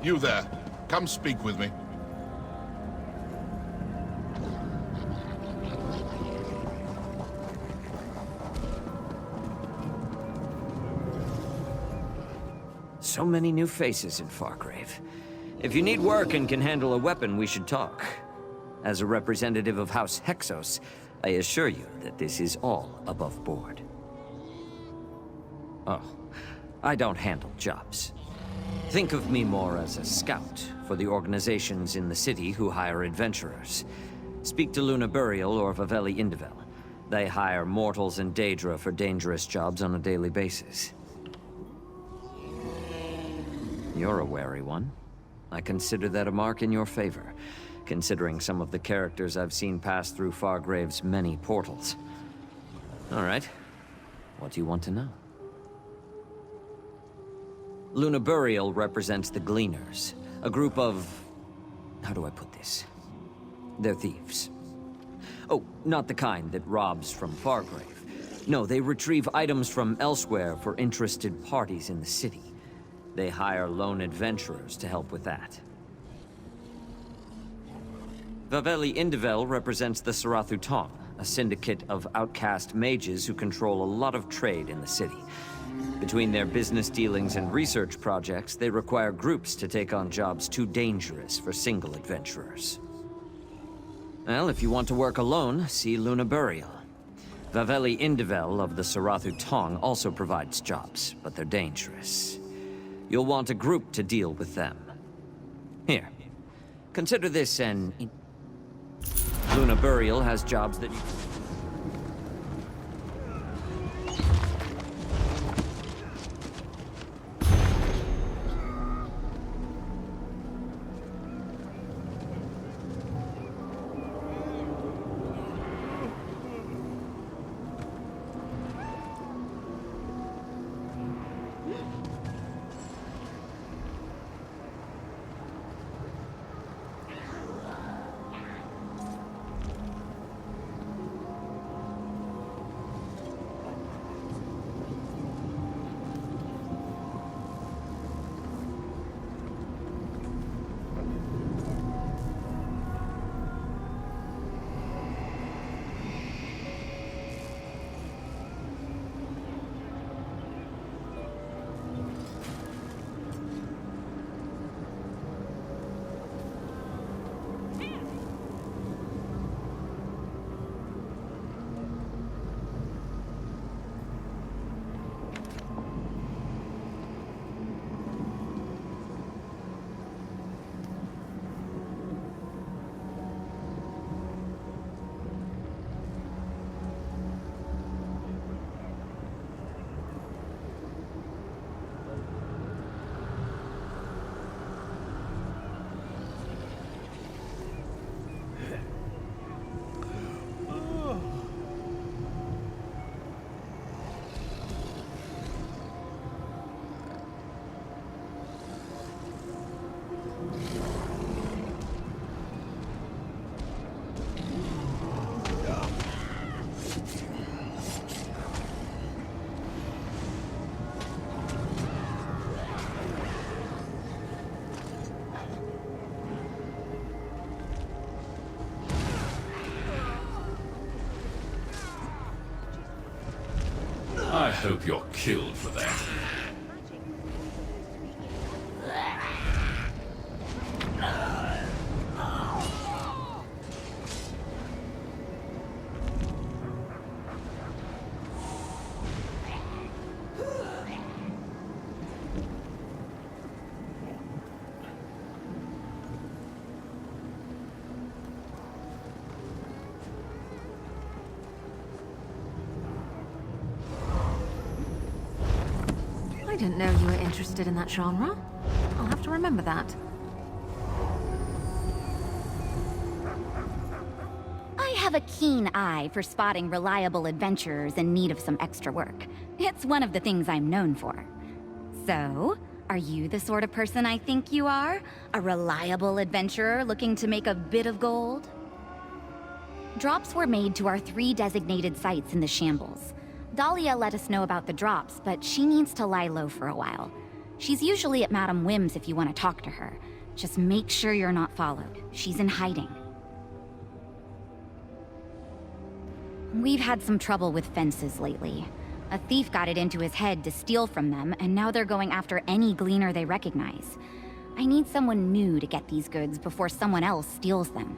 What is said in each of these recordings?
You there. Come speak with me. So many new faces in Fargrave. If you need work and can handle a weapon, we should talk. As a representative of House Hexos, I assure you that this is all above board. Oh, I don't handle jobs. Think of me more as a scout for the organizations in the city who hire adventurers. Speak to Luna Burial or Vavelli Indivel. They hire mortals and Daedra for dangerous jobs on a daily basis. You're a wary one. I consider that a mark in your favor, considering some of the characters I've seen pass through Fargrave's many portals. All right. What do you want to know? Luna Burial represents the Gleaners, a group of... how do I put this? They're thieves. Oh, not the kind that robs from Fargrave. No, they retrieve items from elsewhere for interested parties in the city. They hire lone adventurers to help with that. Vavelli Indivel represents the Sarathu Tong, a syndicate of outcast mages who control a lot of trade in the city. Between their business dealings and research projects, they require groups to take on jobs too dangerous for single adventurers. Well, if you want to work alone, see Luna Burial. Vavelli Indivel of the Sarathu Tong also provides jobs, but they're dangerous. You'll want a group to deal with them. Here, consider this an... Luna Burial has jobs that you... I hope you're killed for that. I didn't know you were interested in that genre. I'll have to remember that. I have a keen eye for spotting reliable adventurers in need of some extra work. It's one of the things I'm known for. So, are you the sort of person I think you are? A reliable adventurer looking to make a bit of gold? Drops were made to our 3 designated sites in the Shambles. Dahlia let us know about the drops, but she needs to lie low for a while. She's usually at Madame Wim's if you want to talk to her. Just make sure you're not followed. She's in hiding. We've had some trouble with fences lately. A thief got it into his head to steal from them, and now they're going after any gleaner they recognize. I need someone new to get these goods before someone else steals them.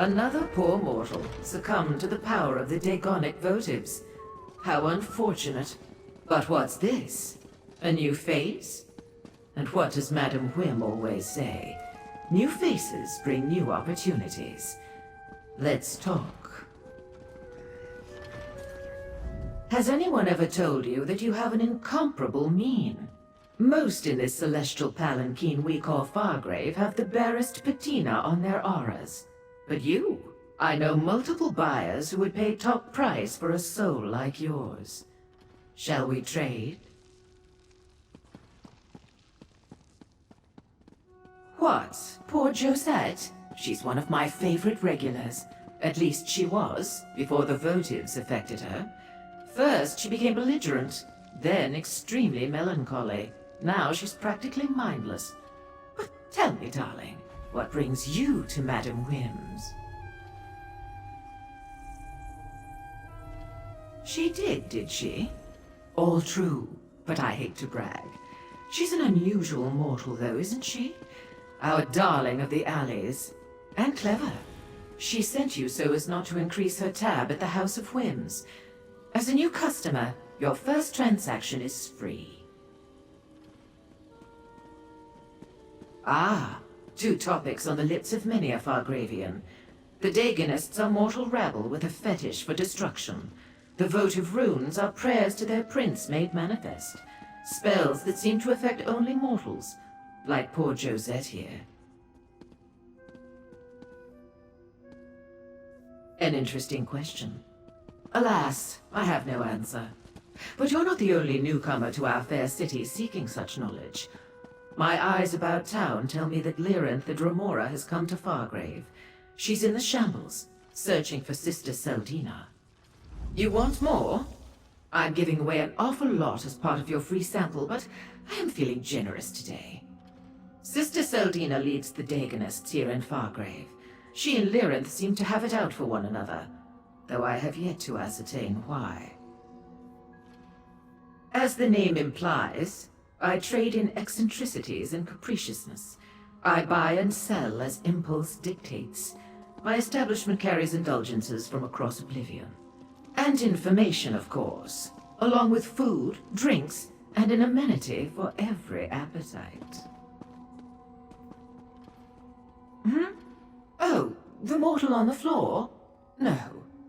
Another poor mortal succumbed to the power of the Dagonic votives. How unfortunate. But what's this? A new face? And what does Madame Whim always say? New faces bring new opportunities. Let's talk. Has anyone ever told you that you have an incomparable mien? Most in this celestial palanquin we call Fargrave have the barest patina on their auras. But you, I know multiple buyers who would pay top price for a soul like yours. Shall we trade? What? Poor Josette? She's one of my favorite regulars. At least she was, before the votives affected her. First, she became belligerent, then extremely melancholy. Now she's practically mindless. But tell me, darling, what brings you to Madame Whim's? She did she? All true, but I hate to brag. She's an unusual mortal, though, isn't she? Our darling of the alleys. And clever. She sent you so as not to increase her tab at the House of Whims. As a new customer, your first transaction is free. Ah, two topics on the lips of many a Fargravian. The Dagonists are mortal rabble with a fetish for destruction. The votive runes are prayers to their prince made manifest. Spells that seem to affect only mortals, like poor Josette here. An interesting question. Alas, I have no answer. But you're not the only newcomer to our fair city seeking such knowledge. My eyes about town tell me that Lyrinth the Dremora has come to Fargrave. She's in the shambles, searching for Sister Seldina. You want more? I'm giving away an awful lot as part of your free sample, but I am feeling generous today. Sister Seldina leads the Dagonists here in Fargrave. She and Lyrinth seem to have it out for one another, though I have yet to ascertain why. As the name implies, I trade in eccentricities and capriciousness. I buy and sell as impulse dictates. My establishment carries indulgences from across Oblivion. And information, of course, along with food, drinks, and an amenity for every appetite. Oh, the mortal on the floor? No,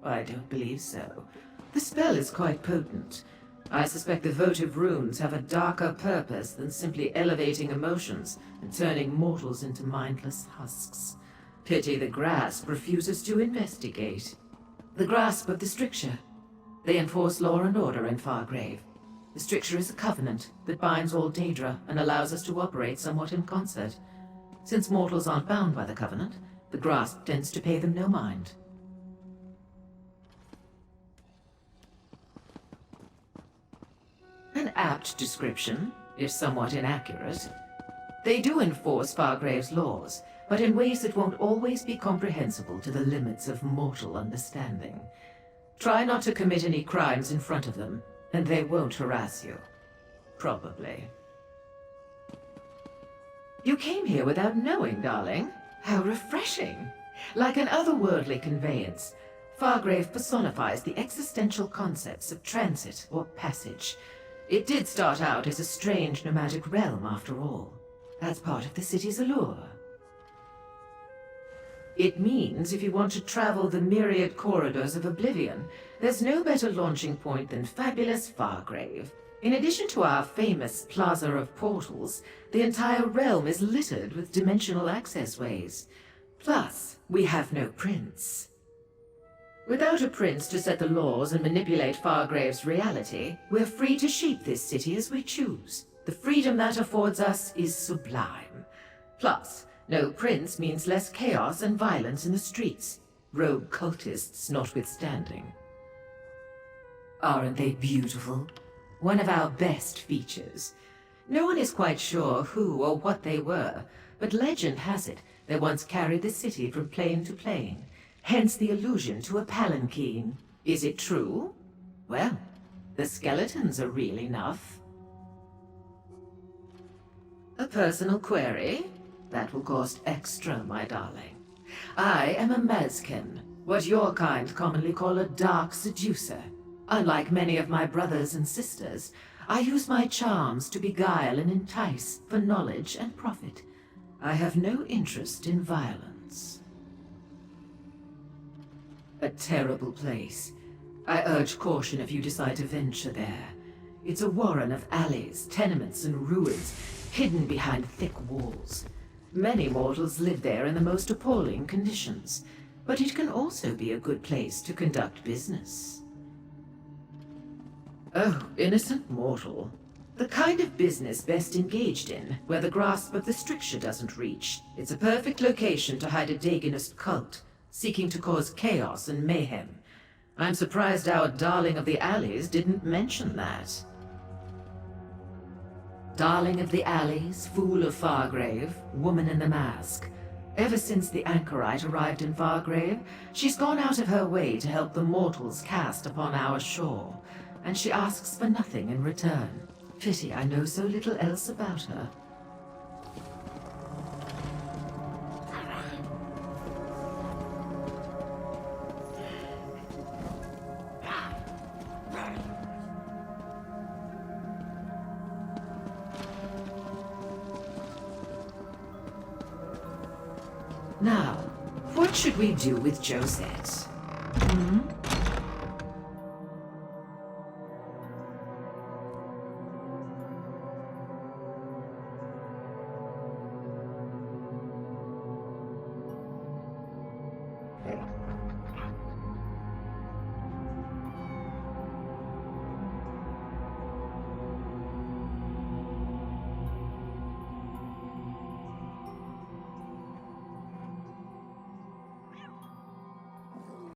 I don't believe so. The spell is quite potent. I suspect the votive runes have a darker purpose than simply elevating emotions and turning mortals into mindless husks. Pity the Grasp refuses to investigate. The Grasp of the Stricture. They enforce law and order in Fargrave. The Stricture is a covenant that binds all Daedra and allows us to operate somewhat in concert. Since mortals aren't bound by the covenant, the Grasp tends to pay them no mind. An apt description, if somewhat inaccurate. They do enforce Fargrave's laws, but in ways that won't always be comprehensible to the limits of mortal understanding. Try not to commit any crimes in front of them, and they won't harass you. Probably. You came here without knowing, darling. How refreshing. Like an otherworldly conveyance, Fargrave personifies the existential concepts of transit or passage. It did start out as a strange nomadic realm, after all. That's part of the city's allure. It means if you want to travel the myriad corridors of oblivion, there's no better launching point than fabulous Fargrave. In addition to our famous Plaza of Portals, the entire realm is littered with dimensional access ways. Plus, we have no prince. Without a prince to set the laws and manipulate Fargrave's reality, we're free to shape this city as we choose. The freedom that affords us is sublime. Plus, no prince means less chaos and violence in the streets, rogue cultists notwithstanding. Aren't they beautiful? One of our best features. No one is quite sure who or what they were, but legend has it they once carried the city from plane to plane, hence the allusion to a palanquin. Is it true? Well, the skeletons are real enough. A personal query? That will cost extra, my darling. I am a Mazkin, what your kind commonly call a dark seducer. Unlike many of my brothers and sisters, I use my charms to beguile and entice for knowledge and profit. I have no interest in violence. A terrible place. I urge caution if you decide to venture there. It's a warren of alleys, tenements, and ruins, hidden behind thick walls. Many mortals live there in the most appalling conditions, but it can also be a good place to conduct business. Oh, innocent mortal. The kind of business best engaged in, where the grasp of the stricture doesn't reach. It's a perfect location to hide a Dagonist cult, seeking to cause chaos and mayhem. I'm surprised our darling of the alleys didn't mention that. Darling of the alleys, fool of Fargrave, woman in the mask. Ever since the anchorite arrived in Fargrave, she's gone out of her way to help the mortals cast upon our shore, and she asks for nothing in return. Pity I know so little else about her. Now, what should we do with Josette?